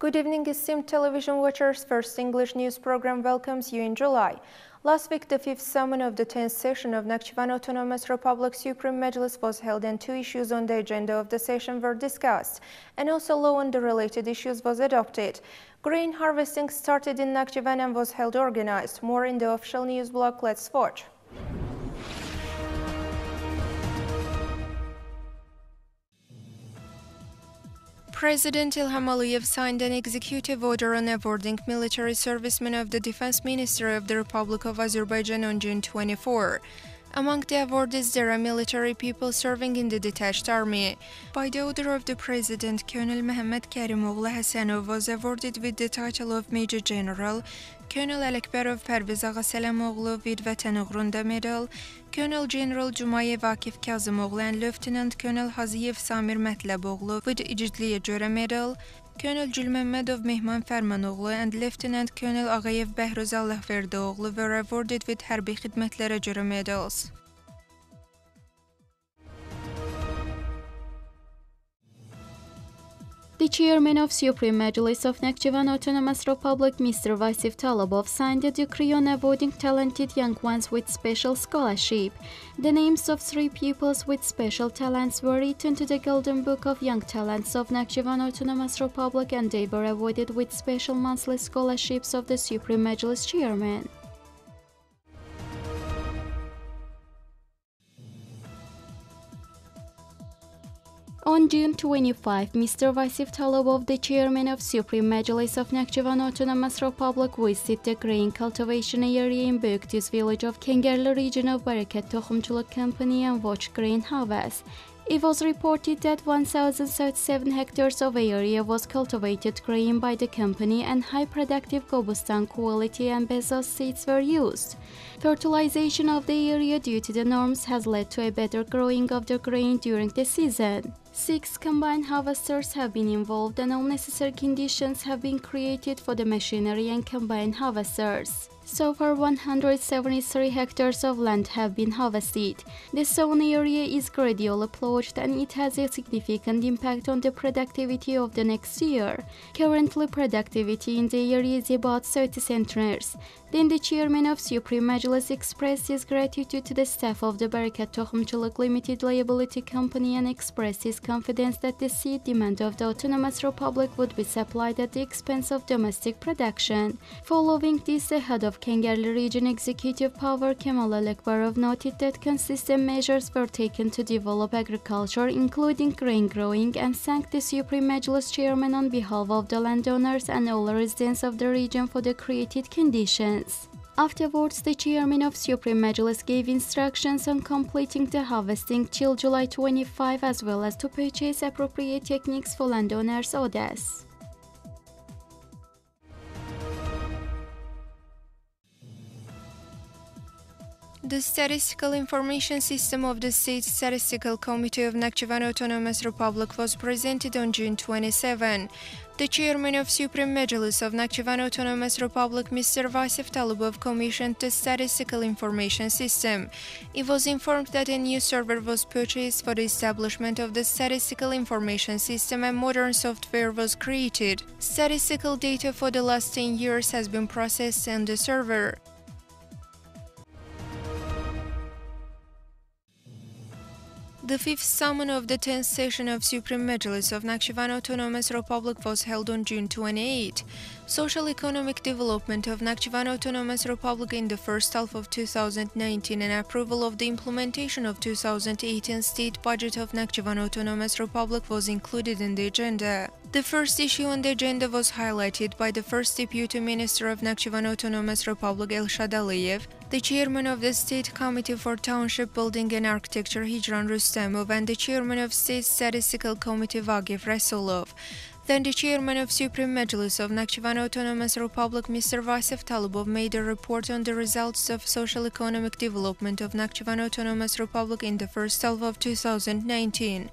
Good evening, esteemed television watchers. First English news program welcomes you in July. Last week, the fifth summon of the 10th session of Nakhchivan Autonomous Republic Supreme Majlis was held and two issues on the agenda of the session were discussed, and also law on the related issues was adopted. Grain harvesting started in Nakhchivan and was held organized. More in the official news blog. Let's watch. President Ilham Aliyev signed an executive order on awarding military servicemen of the Defense Ministry of the Republic of Azerbaijan on June 24. Among the awardees, there are military people serving in the detached army. By the order of the President, Colonel Mehmet Karimoglu Hasanov was awarded with the title of Major General, Colonel Alekberov Parviz Ağa Selamoglu with Vatan Uğrunda Medal, Colonel General Jumayev Akif Kazımoglu and Lieutenant Colonel Haziyev Samir Matlaboglu with İgidliyə görə Medal, Colonel Gülmemmedov Mehman Fermanoğlu and Lieutenant Colonel Ağayev Bəhruz Allahverdoğlu were awarded with hərbi xidmətlərə görə medals. The chairman of Supreme Majlis of Nakhchivan Autonomous Republic, Mr. Vasif Talabov, signed a decree on awarding talented young ones with special scholarship. The names of 3 pupils with special talents were written to the Golden Book of Young Talents of Nakhchivan Autonomous Republic, and they were awarded with special monthly scholarships of the Supreme Majlis chairman. On June 25, Mr. Vasif Talabov, the chairman of Supreme Majlis of Nakhchivan Autonomous Republic, visited the grain cultivation area in Böktüz village of Kengerli region of Barakat Tohumculuk Company and watched grain harvest. It was reported that 1,037 hectares of area was cultivated grain by the company and high productive Gobustan quality and Bezos seeds were used. Fertilization of the area due to the norms has led to a better growing of the grain during the season. 6 combined harvesters have been involved and all necessary conditions have been created for the machinery and combined harvesters. So far, 173 hectares of land have been harvested. The sown area is gradually plowed and it has a significant impact on the productivity of the next year. Currently, productivity in the area is about 30 centners. Then the chairman of Supreme Majlis expressed his gratitude to the staff of the Barakat Tohumculuk Limited Liability Company and expressed his confidence that the seed demand of the Autonomous Republic would be supplied at the expense of domestic production. Following this, the head of Kengerli Region Executive Power, Kemal Alekberov, noted that consistent measures were taken to develop agriculture, including grain growing, and thanked the Supreme Majlis chairman on behalf of the landowners and all residents of the region for the created conditions. Afterwards, the chairman of Supreme Majlis gave instructions on completing the harvesting till July 25, as well as to purchase appropriate techniques for landowners' orders. The Statistical Information System of the State Statistical Committee of Nakhchivan Autonomous Republic was presented on June 27. The chairman of Supreme Majlis of Nakhchivan Autonomous Republic, Mr. Vasif Talabov, commissioned the Statistical Information System. It was informed that a new server was purchased for the establishment of the Statistical Information System and modern software was created. Statistical data for the last 10 years has been processed on the server. The fifth summon of the 10th session of Supreme Majlis of Nakhchivan Autonomous Republic was held on June 28. Social-economic development of Nakhchivan Autonomous Republic in the first half of 2019 and approval of the implementation of 2018 state budget of Nakhchivan Autonomous Republic was included in the agenda. The first issue on the agenda was highlighted by the first Deputy Minister of Nakhchivan Autonomous Republic, Elshad Aliyev, the chairman of the State Committee for Township Building and Architecture, Hijran Rustamov, and the chairman of State Statistical Committee, Vagif Rasulov. Then the chairman of Supreme Majlis of Nakhchivan Autonomous Republic, Mr. Vasif Talabov, made a report on the results of social-economic development of Nakhchivan Autonomous Republic in the first half of 2019.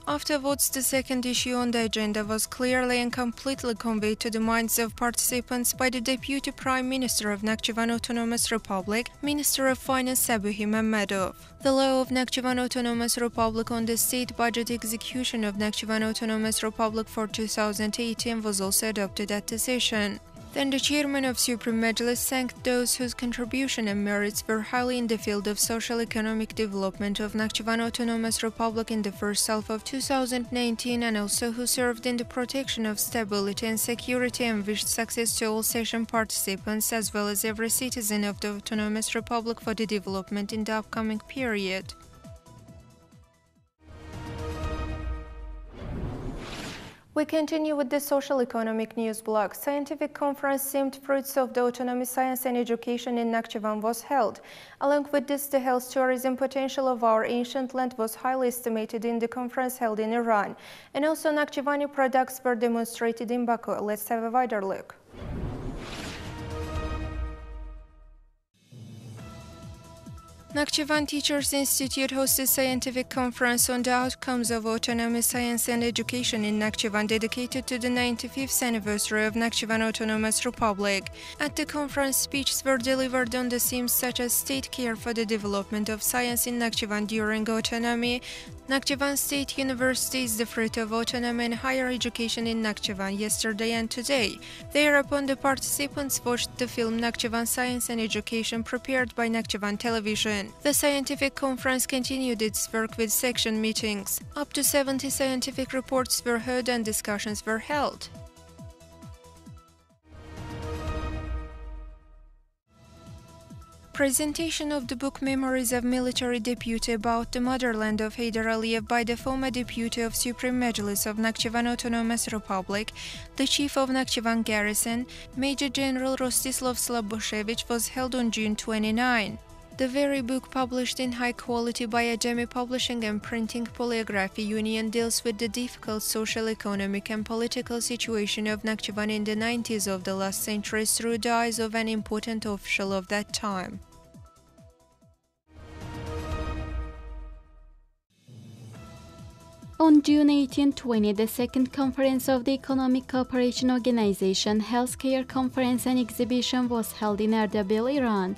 Afterwards, the second issue on the agenda was clearly and completely conveyed to the minds of participants by the Deputy Prime Minister of Nakhchivan Autonomous Republic, Minister of Finance Sabuhi Mammadov. The law of Nakhchivan Autonomous Republic on the state budget execution of Nakhchivan Autonomous Republic for 2018 was also adopted at the session. Then the chairman of Supreme Majlis thanked those whose contribution and merits were highly in the field of social-economic development of Nakhchivan Autonomous Republic in the first half of 2019 and also who served in the protection of stability and security and wished success to all session participants as well as every citizen of the Autonomous Republic for the development in the upcoming period. We continue with the social economic news blog. Scientific conference themed Fruits of the Autonomy, Science and Education in Nakhchivan was held. Along with this, the health tourism potential of our ancient land was highly estimated in the conference held in Iran. And also Nakhchivani products were demonstrated in Baku. Let's have a wider look. Nakhchivan Teachers Institute hosted scientific conference on the outcomes of autonomy, science and education in Nakhchivan dedicated to the 95th anniversary of Nakhchivan Autonomous Republic. At the conference, speeches were delivered on the themes such as state care for the development of science in Nakhchivan during autonomy, Nakhchivan State University is the fruit of autonomy and higher education in Nakhchivan yesterday and today. Thereupon, the participants watched the film Nakhchivan Science and Education prepared by Nakhchivan Television. The scientific conference continued its work with section meetings. Up to 70 scientific reports were heard and discussions were held. Presentation of the book Memories of Military Deputy about the motherland of Heydar Aliyev by the former Deputy of Supreme Majlis of Nakhchivan Autonomous Republic, the Chief of Nakhchivan Garrison, Major General Rostislav Slaboshevich, was held on June 29. The very book, published in high quality by Ajami Publishing and Printing Polygraphy Union, deals with the difficult social, economic and political situation of Nakhchivan in the 90s of the last century through the eyes of an important official of that time. On June 18-20, the second conference of the Economic Cooperation Organization, Healthcare Conference and Exhibition was held in Erbil, Iran.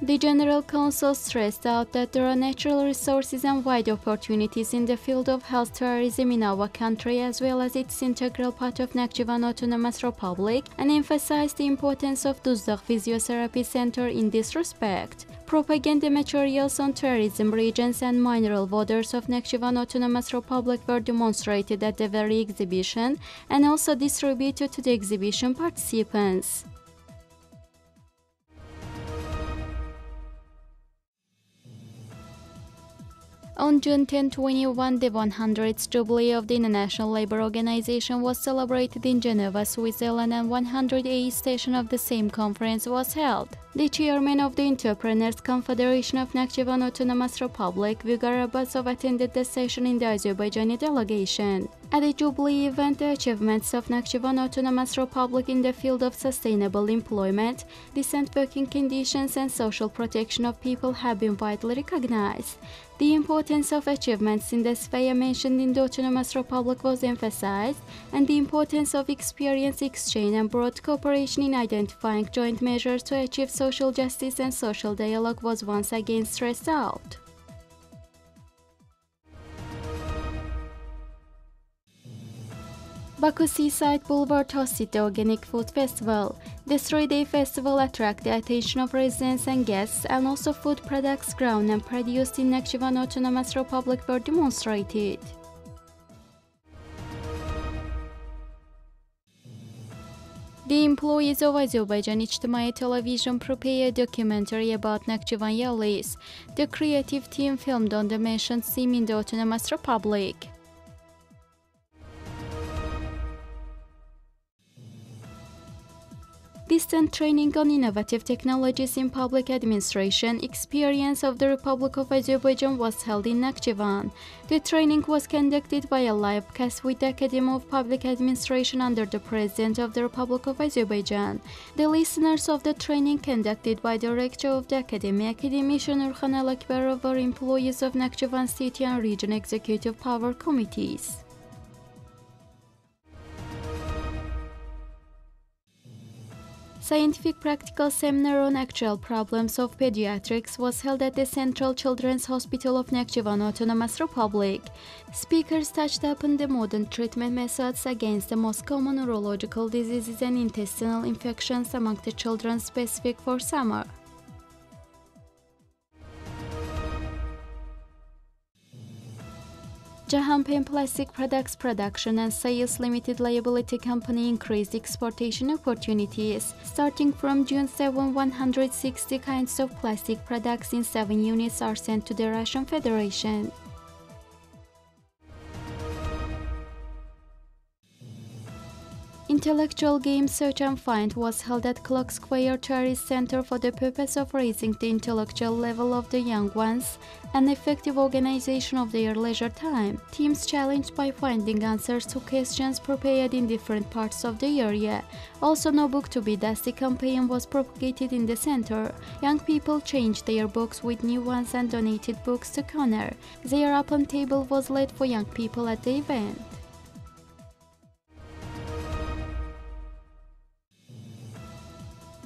The General Council stressed out that there are natural resources and wide opportunities in the field of health tourism in our country as well as its integral part of Nakhchivan Autonomous Republic and emphasized the importance of Duzdaq Physiotherapy Center in this respect. Propaganda materials on tourism regions and mineral waters of Nakhchivan Autonomous Republic were demonstrated at the very exhibition and also distributed to the exhibition participants. On June 10-21, the 100th Jubilee of the International Labour Organization was celebrated in Geneva, Switzerland, and 108th session of the same conference was held. The chairman of the Entrepreneurs Confederation of Nakhchivan Autonomous Republic, Vigar Abbasov, attended the session in the Azerbaijani delegation. At the Jubilee event, the achievements of Nakhchivan Autonomous Republic in the field of sustainable employment, decent working conditions and social protection of people have been widely recognized. The importance of achievements in the sphere mentioned in the Autonomous Republic was emphasized, and the importance of experience exchange and broad cooperation in identifying joint measures to achieve social justice and social dialogue was once again stressed out. Baku Seaside Boulevard hosted the Organic Food Festival. This 3-day festival attracted the attention of residents and guests, and also food products grown and produced in Nakhchivan Autonomous Republic were demonstrated. The employees of Azerbaijan Ijtimai Television prepared a documentary about Nakhchivan Yalis. The creative team filmed on the mentioned theme in the Autonomous Republic. Distant training on innovative technologies in public administration experience of the Republic of Azerbaijan was held in Nakhchivan. The training was conducted by a live cast with the Academy of Public Administration under the President of the Republic of Azerbaijan. The listeners of the training conducted by the Rector of the Academy, Academician Nurhan Alakbarov, were employees of Nakhchivan State and Region Executive Power Committees. Scientific practical seminar on actual problems of pediatrics was held at the Central Children's Hospital of Nakhchivan Autonomous Republic. Speakers touched upon the modern treatment methods against the most common neurological diseases and intestinal infections among the children specific for summer. Jahanpen Plastic Products Production and Sales Limited Liability Company increased exportation opportunities. Starting from June 7, 160 kinds of plastic products in 7 units are sent to the Russian Federation. Intellectual Game Search and Find was held at Clock Square Tourist Center for the purpose of raising the intellectual level of the young ones and effective organization of their leisure time. Teams challenged by finding answers to questions prepared in different parts of the area. Also, No Book to Be Dusty campaign was propagated in the center. Young people changed their books with new ones and donated books to corner. Their open table was led for young people at the event.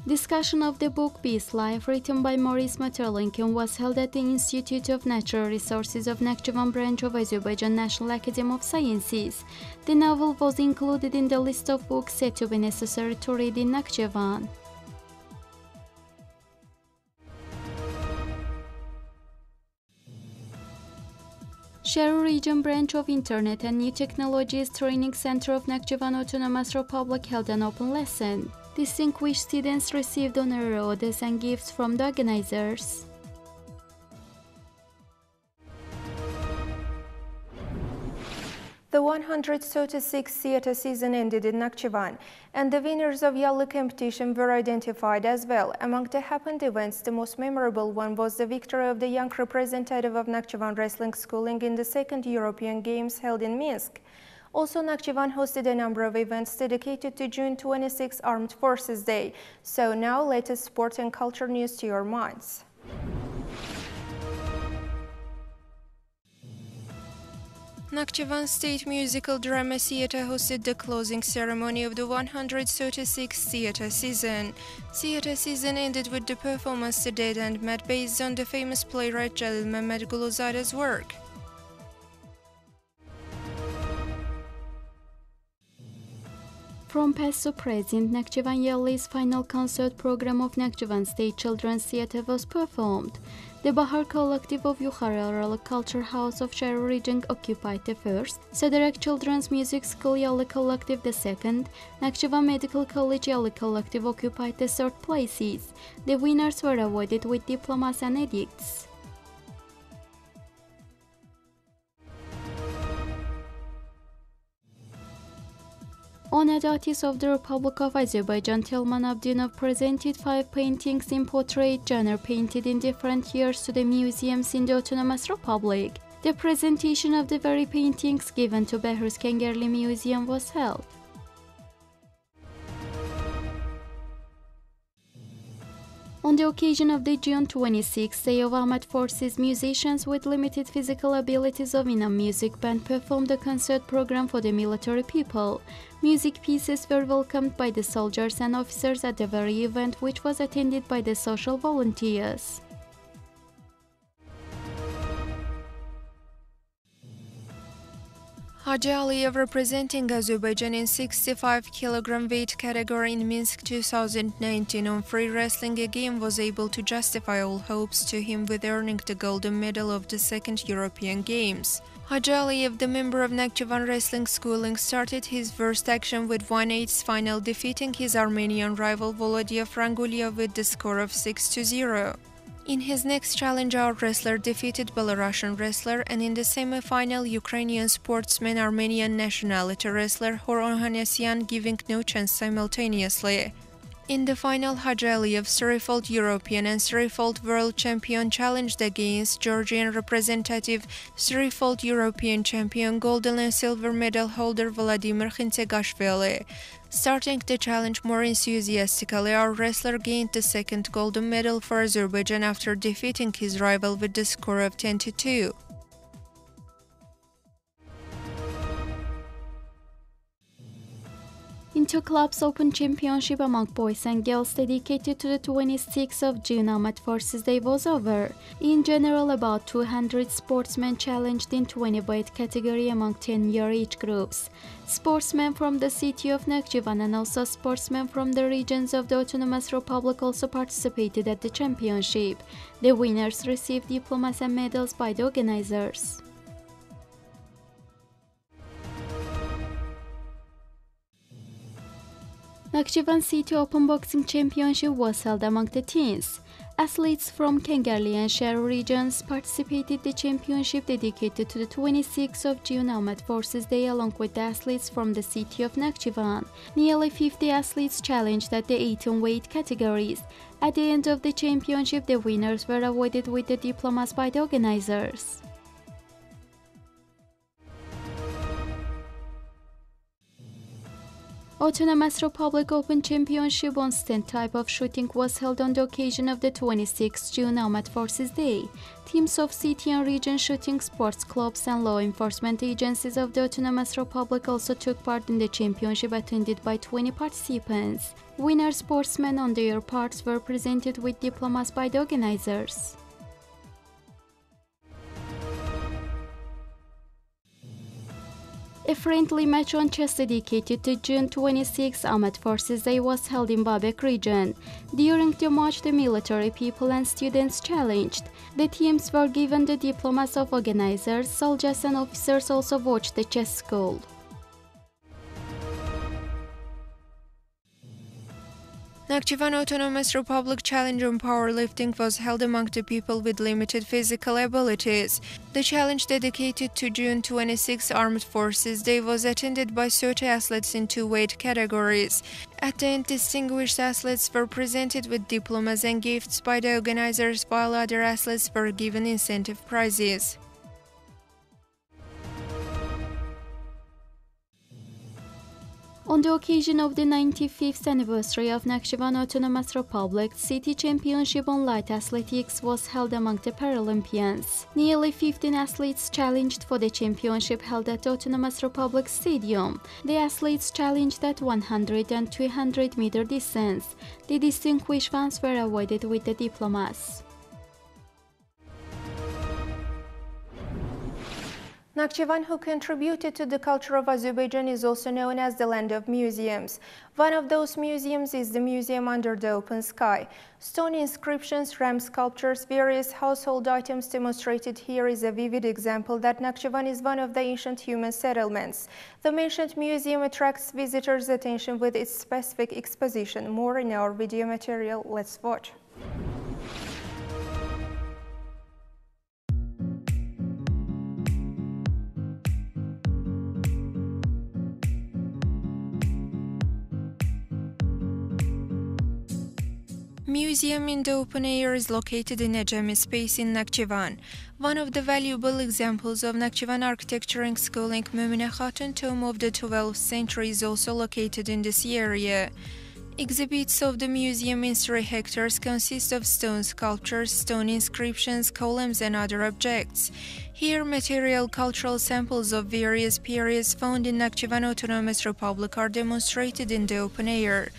Discussion of the book Peace Life, written by Maurice Maeterlinck, was held at the Institute of Natural Resources of Nakhchivan branch of Azerbaijan National Academy of Sciences. The novel was included in the list of books said to be necessary to read in Nakhchivan. Sharu Region branch of Internet and New Technologies Training Center of Nakhchivan Autonomous Republic held an open lesson. Distinguished students received honorary orders and gifts from the organizers. The 136th theater season ended in Nakhchivan, and the winners of Yallı competition were identified as well. Among the happened events, the most memorable one was the victory of the young representative of Nakhchivan wrestling schooling in the second European Games held in Minsk. Also, Nakhchivan hosted a number of events dedicated to June 26 Armed Forces Day. So now, latest sport and culture news to your minds. Nakhchivan State Musical Drama Theatre hosted the closing ceremony of the 136th theatre season. Theatre season ended with the performance to Dead and Mad based on the famous playwright Jalil Mehmet Guluzade's work. From past to present, Nakhchivan Yallı's final concert program of Nakhchivan State Children's Theatre was performed. The Bahar Collective of Yukhari Aralık Culture House of Sharu region occupied the first, Sederek Children's Music School Yallı Collective the second, Nakhchivan Medical College Yallı Collective occupied the third places. The winners were awarded with diplomas and edicts. Honored artist of the Republic of Azerbaijan, Telman Abdinov, presented 5 paintings in portrait genre painted in different years to the museums in the Autonomous Republic. The presentation of the very paintings given to Behruz Kengerli Museum was held. On the occasion of the June 26th Day of Armed Forces, musicians with limited physical abilities of Inam Music Band performed a concert program for the military people. Music pieces were welcomed by the soldiers and officers at the very event, which was attended by the social volunteers. Haji Aliyev, representing Azerbaijan in 65 kg weight category in Minsk 2019 on free wrestling again, was able to justify all hopes to him with earning the golden medal of the second European Games. Haji Aliyev, the member of Nakhchivan Wrestling Schooling, started his first action with 1/8 final, defeating his Armenian rival Volodya Franguliev with the score of 6-0. In his next challenge, our wrestler defeated Belarusian wrestler, and in the semi-final, Ukrainian sportsman, Armenian nationality wrestler Hor Ohannesyan, giving no chance simultaneously. In the final, Hadjaliyev, threefold European and threefold world champion, challenged against Georgian representative, threefold European champion, golden and silver medal holder Vladimir Khintsegashvili. Starting the challenge more enthusiastically, our wrestler gained the second golden medal for Azerbaijan after defeating his rival with the score of 10-2. Into Clubs Open Championship among boys and girls dedicated to the 26th of June Armed Forces Day was over. In general, about 200 sportsmen challenged in 20 weight category among 10-year age groups. Sportsmen from the city of Nakhchivan and also sportsmen from the regions of the Autonomous Republic also participated at the championship. The winners received diplomas and medals by the organizers. Nakhchivan City Open Boxing Championship was held among the teens. Athletes from Kengerli and Share regions participated in the championship dedicated to the 26th of June Armed Forces Day along with the athletes from the city of Nakhchivan. Nearly 50 athletes challenged at the 18 weight categories. At the end of the championship, the winners were awarded with the diplomas by the organizers. Autonomous Republic Open Championship on stand type of shooting was held on the occasion of the 26th June Armed Forces Day. Teams of city and region shooting sports clubs and law enforcement agencies of the Autonomous Republic also took part in the championship, attended by 20 participants. Winner sportsmen on their parts were presented with diplomas by the organizers. A friendly match on chess dedicated to June 26 Armed Forces Day was held in Babek region. During the match, the military people and students challenged. The teams were given the diplomas of organizers. Soldiers and officers also watched the chess school. Nakhchivan Autonomous Republic Challenge on Powerlifting was held among the people with limited physical abilities. The challenge dedicated to June 26 Armed Forces Day was attended by 30 athletes in 2 weight categories. At the end, distinguished athletes were presented with diplomas and gifts by the organizers, while other athletes were given incentive prizes. On the occasion of the 95th anniversary of Nakhchivan Autonomous Republic, City Championship on Light Athletics was held among the Paralympians. Nearly 15 athletes challenged for the championship held at Autonomous Republic Stadium. The athletes challenged at 100 and 200 meter distance. The distinguished ones were awarded with the diplomas. Nakhchivan, who contributed to the culture of Azerbaijan, is also known as the land of museums. One of those museums is the Museum Under the Open Sky. Stone inscriptions, ram sculptures, various household items demonstrated here is a vivid example that Nakhchivan is one of the ancient human settlements. The mentioned museum attracts visitors' attention with its specific exposition. More in our video material. Let's watch. Museum in the open air is located in a Ajami space in Nakhchivan. One of the valuable examples of Nakhchivan architecture and schooling, Mumina Khatun tomb of the 12th century, is also located in this area. Exhibits of the museum in 3 hectares consist of stone sculptures, stone inscriptions, columns and other objects. Here, material cultural samples of various periods found in Nakhchivan Autonomous Republic are demonstrated in the open air.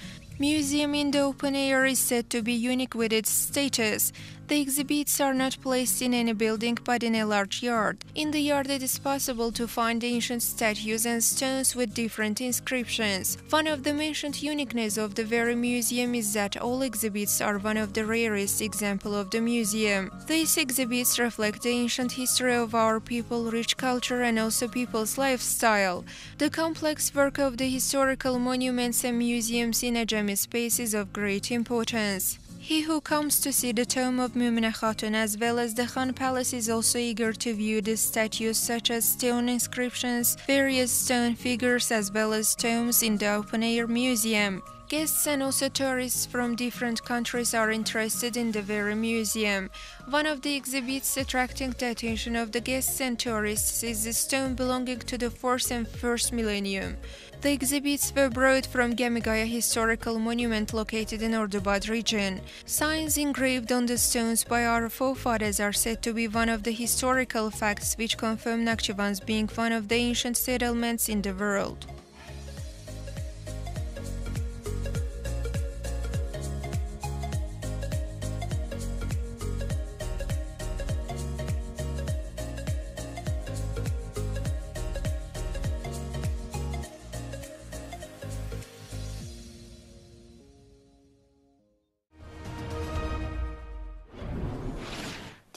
Museum in the open air is said to be unique with its status. The exhibits are not placed in any building but in a large yard. In the yard it is possible to find ancient statues and stones with different inscriptions. One of the mentioned uniqueness of the very museum is that all exhibits are one of the rarest examples of the museum. These exhibits reflect the ancient history of our people, rich culture and also people's lifestyle. The complex work of the historical monuments and museums in Ajami space is of great importance. He who comes to see the tomb of Mumina Khatun as well as the Khan Palace is also eager to view the statues such as stone inscriptions, various stone figures as well as tombs in the open-air museum. Guests and also tourists from different countries are interested in the very museum. One of the exhibits attracting the attention of the guests and tourists is the stone belonging to the 4th and 1st millennium. The exhibits were brought from Gamigaya historical monument located in Ordubad region. Signs engraved on the stones by our forefathers are said to be one of the historical facts which confirm Nakhchivan's being one of the ancient settlements in the world.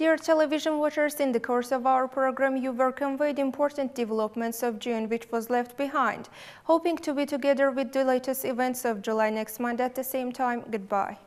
Dear television watchers, in the course of our program you were conveyed important developments of June which was left behind. Hoping to be together with the latest events of July next month at the same time. Goodbye.